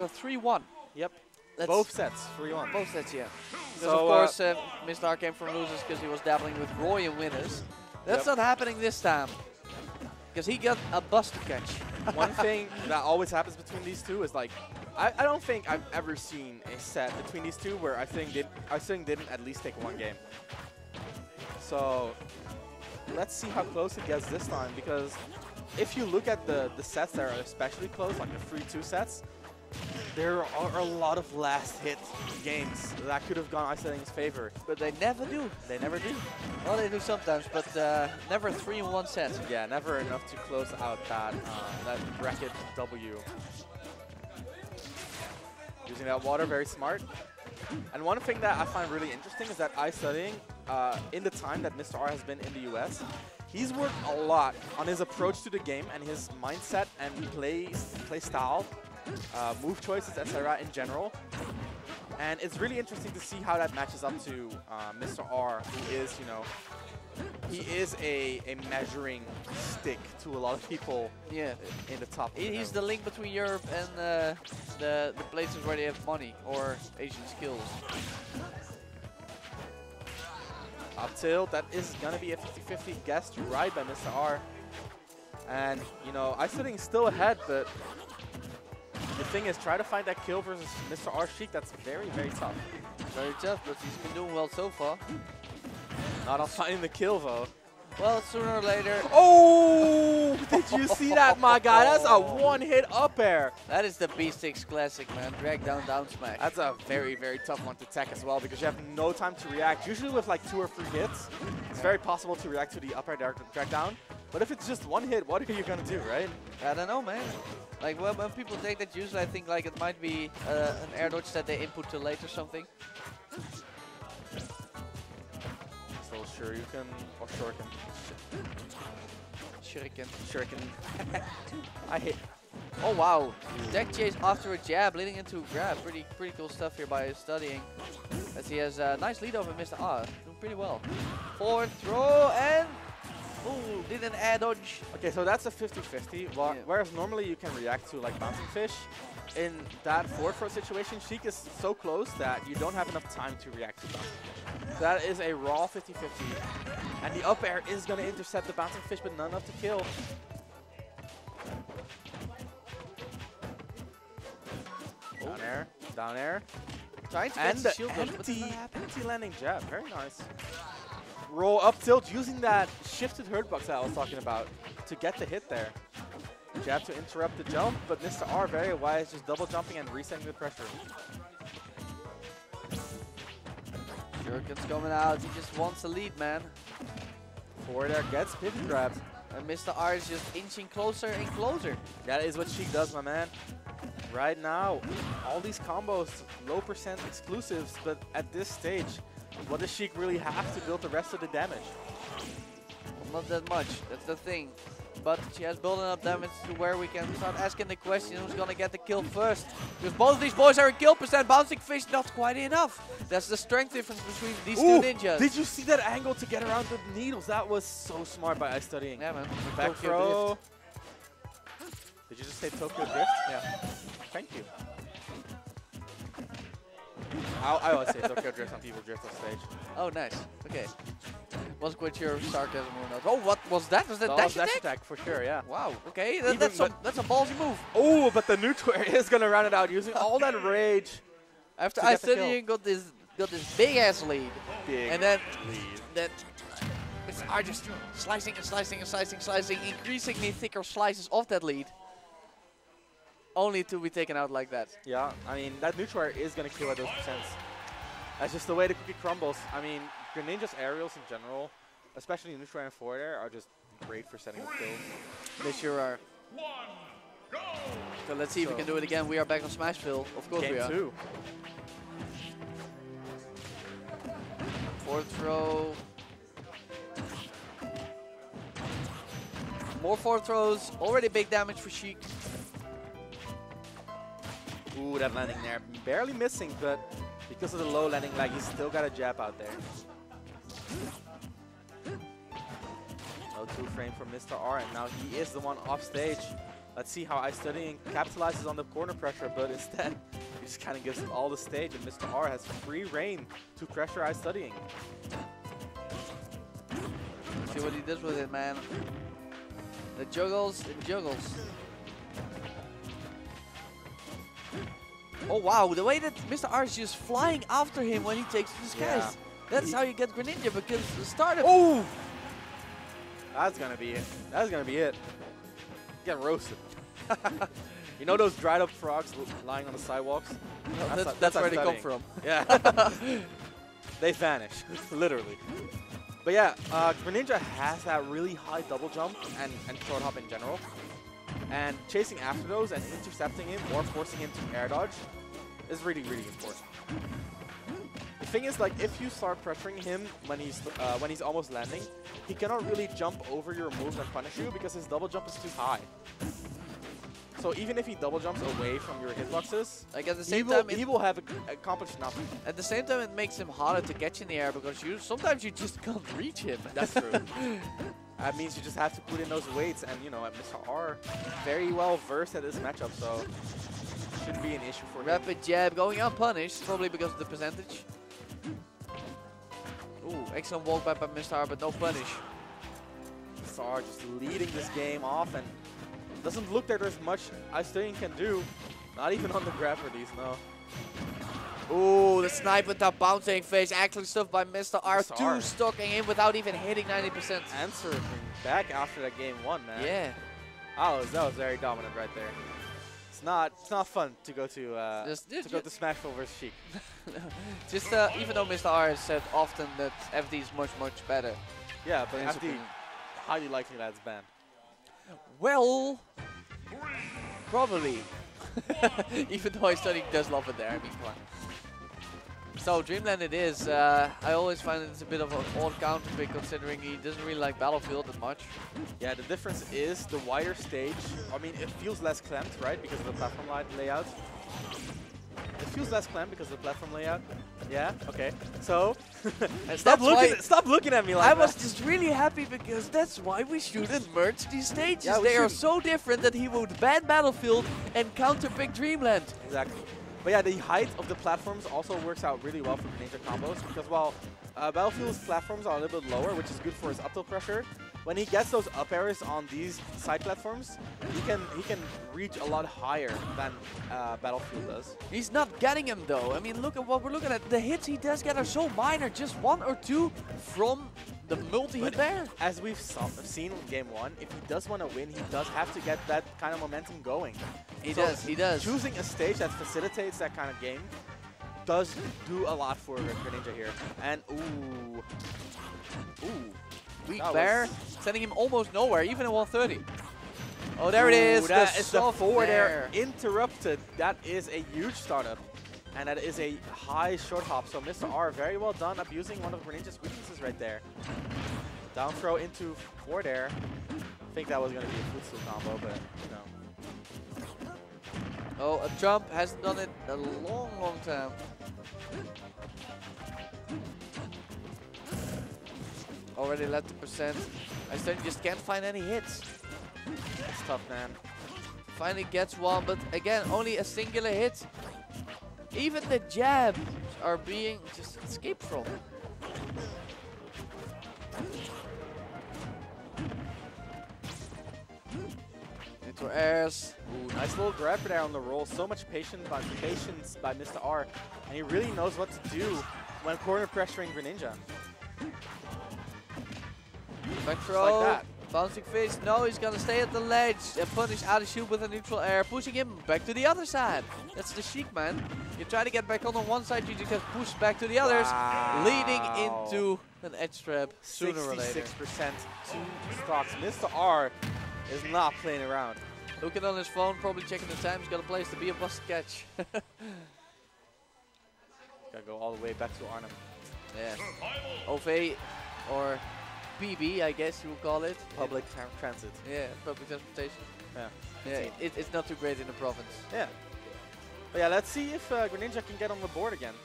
3-1. Yep. That's Both sets, 3-1. Both sets, yeah. Because So, of course, Mr. R came from losers because he was dabbling with Roy in winners. That's not happening this time. Because he got a bus to catch. One thing that always happens between these two is like, I don't think I've ever seen a set between these two where iStudying didn't at least take one game. So let's see how close it gets this time, because if you look at the sets that are especially close, like the 3-2 sets, there are a lot of last hit games that could have gone iStudying's favor. But they never do. They never do. Well, they do sometimes, but never 3-1 sets. Yeah, never enough to close out that bracket W. Using that water, very smart. And one thing that I find really interesting is that iStudying, in the time that Mr. R has been in the US, he's worked a lot on his approach to the game and his mindset and play style, move choices, etc. in general. And it's really interesting to see how that matches up to Mr. R, who is, you know, he is a measuring stick to a lot of people in the top. He's the link between Europe and the places where they have money or Asian skills. Up tilt, that is going to be a 50-50 guess to ride by Mr. R. And, you know, iStudying is still ahead, but the thing is, try to find that kill versus Mr. R Sheik, that's very, very tough. Very tough, but he's been doing well so far. Not on finding the kill, though. Well, sooner or later. Oh! Did you see that, my guy? That's a one-hit up air. That is the B6 classic, man. Drag down, down smash. That's a very, very tough one to tech as well, because you have no time to react. Usually with like 2 or 3 hits, it's very possible to react to the up air drag down. But if it's just one hit, what are you going to do, right? I don't know, man. Like when people take that, usually I think like it might be an air dodge that they input too late or something. So Shuriken or Shuriken. Shuriken. I hate. Oh wow, deck chase after a jab leading into a grab. Pretty cool stuff here by iStudying. As he has a nice lead over Mr. R. Doing pretty well. Forward throw and ooh, did an air dodge. Okay, so that's a 50-50. Whereas normally you can react to like bouncing fish. In that forward throw situation, Sheik is so close that you don't have enough time to react to bouncing. So that is a raw 50-50. And the up air is going to intercept the bouncing fish, but not enough to kill. Down air, down air. Trying to and get the shield dodge, but it's not happening. empty landing jab, very nice. Roll up tilt using that shifted hurt box that I was talking about to get the hit there. Jab to interrupt the jump, but Mr. R very wise, just double jumping and resetting the pressure. Shuriken's coming out, he just wants the lead, man. Forward air gets pivot grabbed. And Mr. R is just inching closer and closer. That is what Sheik does, my man. Right now, all these combos, low percent exclusives, but at this stage, what does Sheik really have to build the rest of the damage? Not that much, that's the thing. But she has built enough damage to where we can start asking the question who's gonna get the kill first. Because both of these boys are in kill percent, bouncing fish not quite enough. That's the strength difference between these two ninjas. Did you see that angle to get around the needles? That was so smart by iStudying. Yeah, man. Back throw. Did you just say Tokyo Drift? Yeah. Thank you. I always say Tokyo Drift when people drift on stage. Oh, nice. Okay. Wasn't quite sure sarcasm or not. Oh, what was that? Was that dash attack? For sure, yeah. Wow. Okay, that's a ballsy move. Oh, but the neutral is gonna round it out using all that rage. After iStudying got this big ass lead, and then Mr. R just slicing and slicing and slicing, slicing, increasingly thicker slices of that lead, only to be taken out like that. Yeah, I mean that neutral air is gonna kill at those percents. That's just the way the cookie crumbles. I mean, Greninja's aerials in general, especially neutral air and forward air, are just great for setting up kills. They sure are. So let's see if we can do it again. We are back on Smashville. Of course we are. Game 2. Forward throw. More forward throws. Already big damage for Sheik. Ooh, that landing there. Barely missing, but because of the low landing lag, he's still got a jab out there. No 2 frame for Mr. R, and now he is the one off stage. Let's see how iStudying capitalizes on the corner pressure, but instead, he just kind of gives him all the stage, and Mr. R has free reign to pressure iStudying. See what he does with it, man. The juggles, it juggles. Oh wow, the way that Mr. R is just flying after him when he takes the skies. Yeah. That's how you get Greninja, because the startup. Oh! That's gonna be it. That's gonna be it. Get roasted. You know those dried up frogs lying on the sidewalks? No, that's where they come from. Yeah. They vanish, literally. But yeah, Greninja has that really high double jump and short hop in general. And chasing after those and intercepting him or forcing him to air dodge is really, really important. The thing is, like, if you start pressuring him when he's almost landing, he cannot really jump over your moves and punish you because his double jump is too high. So even if he double jumps away from your hitboxes, like at the same time, he will have accomplished nothing. At the same time, it makes him harder to catch in the air because sometimes you just can't reach him. That's true. That means you just have to put in those weights, and you know, Mr. R very well versed at this matchup, so shouldn't be an issue for him. Rapid jab going unpunished, probably because of the percentage. Ooh, excellent walk back by Mr. R, but no punish. Mr. R just leading this game off, and doesn't look like there's much iStudying can do. Not even on the grab for these, no. Ooh, the snipe with that bouncing face. Excellent stuff by Mr. R. Mr. R. Two-stocking him without even hitting 90%. Answering back after that game one, man. Yeah. Oh, that was very dominant right there. It's not fun to go to go to Smashville versus Sheik. Just even though Mr. R has said often that FD is much better. Yeah, but FD highly likely that's banned. Well, probably. Even though iStudying does love it there, I mean, come on. So Dreamland it is. I always find it's a bit of an odd counter pick considering he doesn't really like Battlefield that much. Yeah, the difference is the wider stage. I mean, it feels less clamped, right, because of the platform layout. It feels less clamped because of the platform layout. Yeah, okay. So, stop looking at me like that. I was just really happy because that's why we shouldn't merge these stages. Yeah, they are so different that he would ban Battlefield and counterpick Dreamland. Exactly. But yeah, the height of the platforms also works out really well for Greninja combos because while Battlefield's platforms are a little bit lower, which is good for his up tilt pressure, when he gets those up airs on these side platforms, he can reach a lot higher than Battlefield does. He's not getting him though. I mean, look at what we're looking at. The hits he does get are so minor, just 1 or 2 from the multi-hit there. As we've seen in game one, if he does want to win, he does have to get that kind of momentum going. He does. Choosing a stage that facilitates that kind of game does do a lot for Greninja here. And ooh. Weak bear, sending him almost nowhere, even at 130. Oh, there it is. That is the forward air interrupted. That is a huge startup. And that is a high short hop. So Mr. R, very well done, abusing one of Greninja's weaknesses right there. Down throw into forward air. I think that was going to be a footstool combo, but no. Oh, a jump hasn't done it a long time. Already left the percent. iStudying just can't find any hits. It's tough, man. Finally gets one, but again, only a singular hit. Even the jabs are being just escaped from. Into airs. Ooh, nice little grab there on the roll. So much patience by Mr. R. And he really knows what to do when corner pressuring Greninja. Back throw, like that. Bouncing face, no, he's gonna stay at the ledge and punish out of shoot with a neutral air, pushing him back to the other side. That's the Sheik, man. You try to get back on one side, you just get pushed back to the others, leading into an edge trap sooner or later. 66% 2 stocks. Mr. R is not playing around. Looking on his phone, probably checking the time. He's got a place to be a bust catch. Gotta go all the way back to Arnhem. Yeah. OV or PB, I guess you would call it. Public transit. Yeah, public transportation. Yeah. It's not too great in the province. Yeah. But yeah, let's see if Greninja can get on the board again.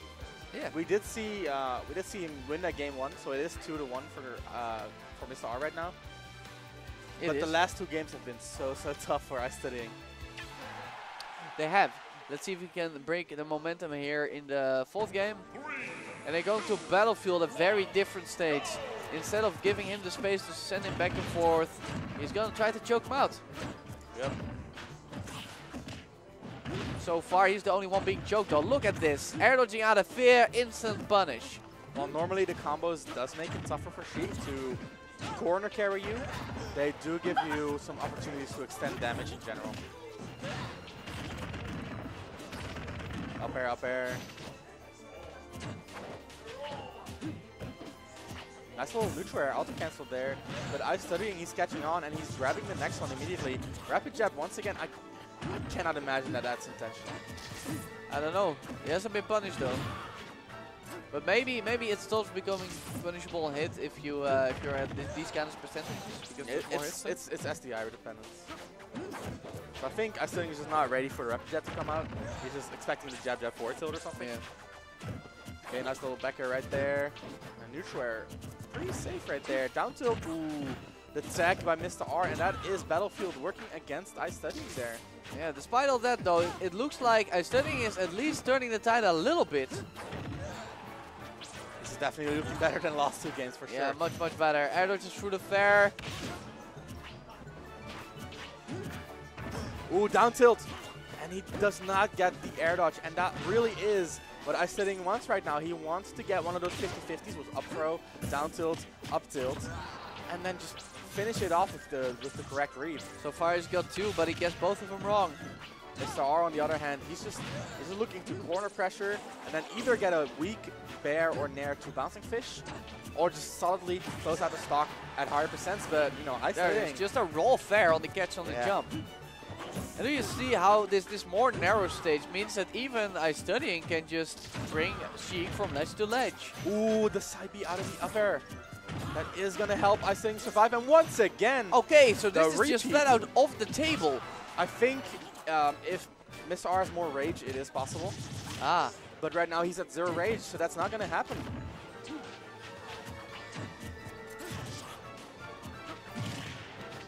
Yeah. We did see him win that game one, so it is 2-1 for Mr. R right now. But the last two games have been so tough for iStudying. They have. Let's see if we can break the momentum here in the fourth game. And they go to Battlefield, a very different stage. Instead of giving him the space to send him back and forth, he's going to try to choke him out. Yep. So far, he's the only one being choked though. Look at this. Air dodging out of fear, instant punish. Well, normally the combos does make it tougher for Sheik to corner carry you. They do give you some opportunities to extend damage in general. Up air, up air. Nice little neutral air, auto cancel there. But iStudying, he's catching on and he's grabbing the next one immediately. Rapid jab once again. I cannot imagine that that's intentional. I don't know. He hasn't been punished though. But maybe it starts becoming punishable hit if you're at these kind of percentages. Because it's SDI dependence. So I think iStudying is just not ready for the rapid jab to come out. He's just expecting the jab forward tilt or something. Yeah. Okay, nice little back air right there. And neutral air, pretty safe right there. Down tilt, ooh. The tag by Mr. R, and that is Battlefield working against iStudying there. Yeah, despite all that though, it looks like iStudying is at least turning the tide a little bit. This is definitely looking better than last two games for sure. Yeah, much better. Air dodges through the fair. Ooh, down tilt. And he does not get the air dodge, and that really is what iStudying wants right now. He wants to get one of those 50-50s with up throw, down tilt, up tilt, and then just finish it off with the correct read. So far he's got two, but he gets both of them wrong. Mr. R on the other hand, he's just looking to corner pressure and then either get a weak bear or nair to bouncing fish, or just solidly close out the stock at higher percents. But you know, it's just a roll fair on the catch on the jump. And do you see how this more narrow stage means that even iStudying can just bring Sheik from ledge to ledge. Ooh, the side B out of the up air. That is going to help iStudying survive. And once again, okay, so this is just flat out off the table. I think if Mr. R has more rage, it is possible. Ah. But right now he's at 0 rage, so that's not going to happen.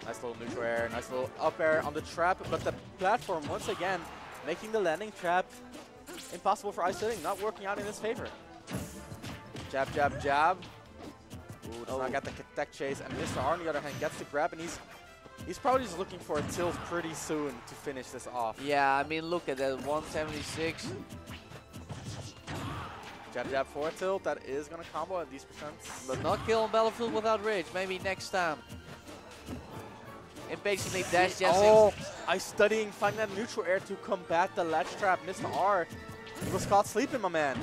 Nice little neutral air, nice little up air on the trap, but the platform once again making the landing trap impossible for iStudying, not working out in his favor. Jab, jab, jab. Ooh, does not get the tech chase, and Mr. R on the other hand gets the grab, and he's probably just looking for a tilt pretty soon to finish this off. Yeah, I mean, look at that, 176. Jab, jab, forward tilt, that is going to combo at these percents. But not kill on Battlefield without rage, maybe next time. And basically dash jazzing. Oh, iStudying finding that neutral air to combat the ledge trap. Mr. R was caught sleeping, my man.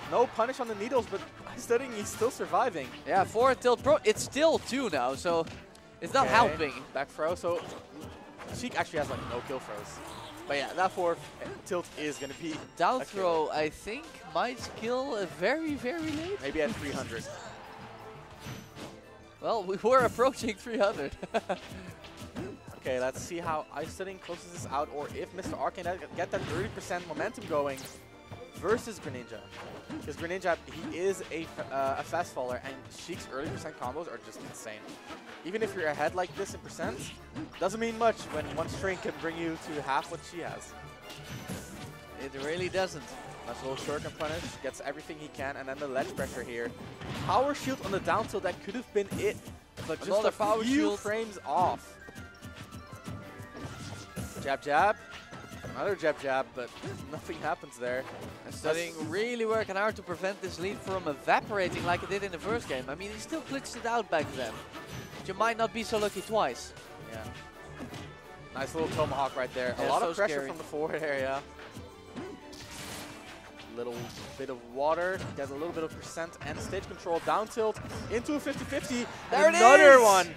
No punish on the needles, but iStudying, he's still surviving. Yeah, forward tilt pro. It's still 2 now, so it's not helping. Back throw, so Sheik actually has like no kill throws. But yeah, that forward tilt is going to be down throw, I think, might kill very, very late. Maybe at 300. Well, we were approaching 300. Okay, let's see how iStudying closes this out, or if Mr. R can get that 30% momentum going versus Greninja. Because Greninja, he is a fast faller, and Sheik's early percent combos are just insane. Even if you're ahead like this in percents, doesn't mean much when one string can bring you to half what she has. It really doesn't. Nice little shuriken punish, gets everything he can, and then the ledge pressure here. Power shield on the down tilt, that could have been it, but just a power few shield frames off. Jab, jab. Another jab, jab, but nothing happens there. iStudying really working hard to prevent this lead from evaporating like it did in the first game. I mean, he still glitched it out back then. But you might not be so lucky twice. Yeah. Nice little tomahawk right there. Yeah, a lot so of pressure scary from the forward area. Little bit of water, gets a little bit of percent and stage control. Down tilt into a 50-50. There it another is! one.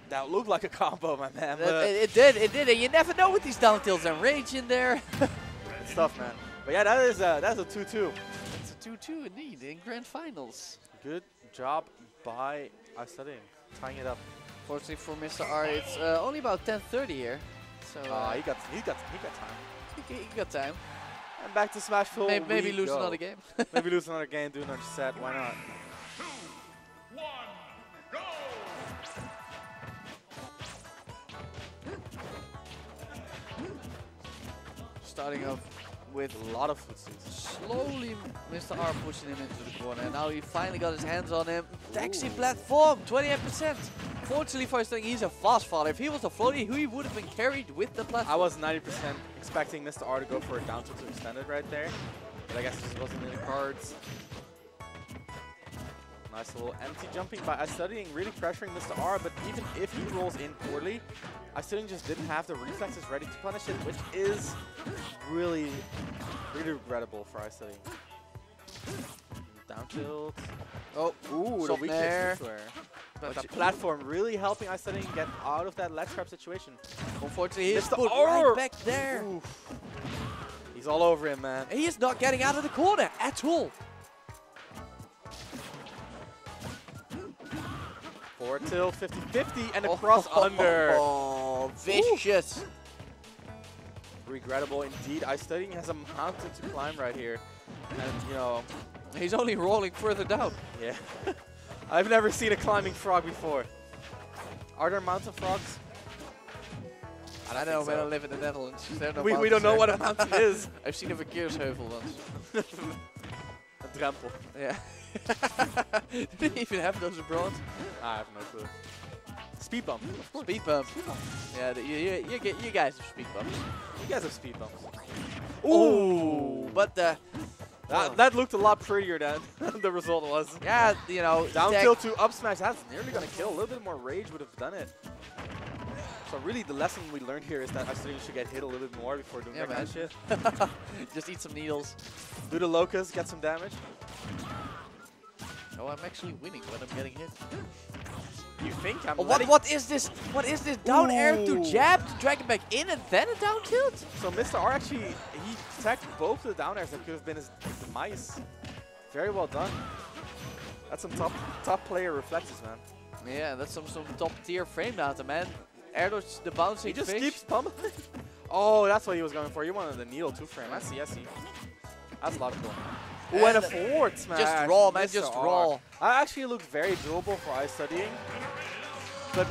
That looked like a combo, my man. It did. And you never know with these down tilts and rage in there. It's tough, man. But yeah, that's a 2-2. It's a 2-2 indeed in grand finals. Good job by iStudying, tying it up. Fortunately for Mr. R, it's only about 10:30 here. So he got time. He got time. And back to Smashville. Maybe lose another game. Maybe lose another game, do another set. Why not? 2, 1, go! starting off with A lot of footsteps. slowly Mr. R pushing him into the corner. And now he finally got his hands on him. Taxi platform, 28%. Fortunately for iStudying, he's a fast faller. If he was a floaty, he would have been carried with the platform. I was 90% expecting Mr. R to go for a down tilt to extend it right there. But I guess this wasn't in the cards. Nice little empty jumping by iStudying, really pressuring Mr. R, but even if he rolls in poorly, iStudying just didn't have the reflexes ready to punish it, which is really, really regrettable for iStudying. Down tilt. Oh, Ooh, the soft weak nair. hit square. But the platform really helping iStudying get out of that ledge trap situation. Unfortunately, he's Mr. put R. right back there. Oof. He's all over him, man. He is not getting out of the corner at all. Forward tilt, 50-50, and a cross under. Oh, vicious. Ooh. Regrettable indeed. iStudying has a mountain to climb right here. And, you know, He's only rolling further down. yeah. I've never seen a climbing frog before. Are there mountain frogs? I know, when I live in the Netherlands. We don't know what a mountain is. I've seen a verkeersheuvel once. A drempel. Yeah. Do they even have those abroad? I have no clue. Speed bump. Of course. Speed bump. Yeah, you guys have speed bumps. You guys have speed bumps. Ooh, but That looked a lot prettier than the result was. yeah, you know, Down tilt to up smash. That's nearly gonna kill. A little bit more rage would have done it. So really, the lesson we learned here is that iStudying should get hit a little bit more before doing that kind of shit. Just eat some needles. Do the locust, get some damage. Oh, I'm actually winning when I'm getting hit. You think I'm Oh, letting- what is this? What is this? Down air to Ooh. jab to drag it back in and then a down tilt? So Mr. R actually, he attacked both the down airs that could have been his demise. Very well done. That's some top player reflexes, man. Yeah, that's some top tier frame data, man. Air dodge, the bouncing He just fish. keeps pummeling. Oh, that's what he was going for. He wanted the needle 2-frame. I see, I see. That's logical. Ooh, and a forward smash. Just raw, man, Mr. just R. raw. That actually looked very doable for iStudying. But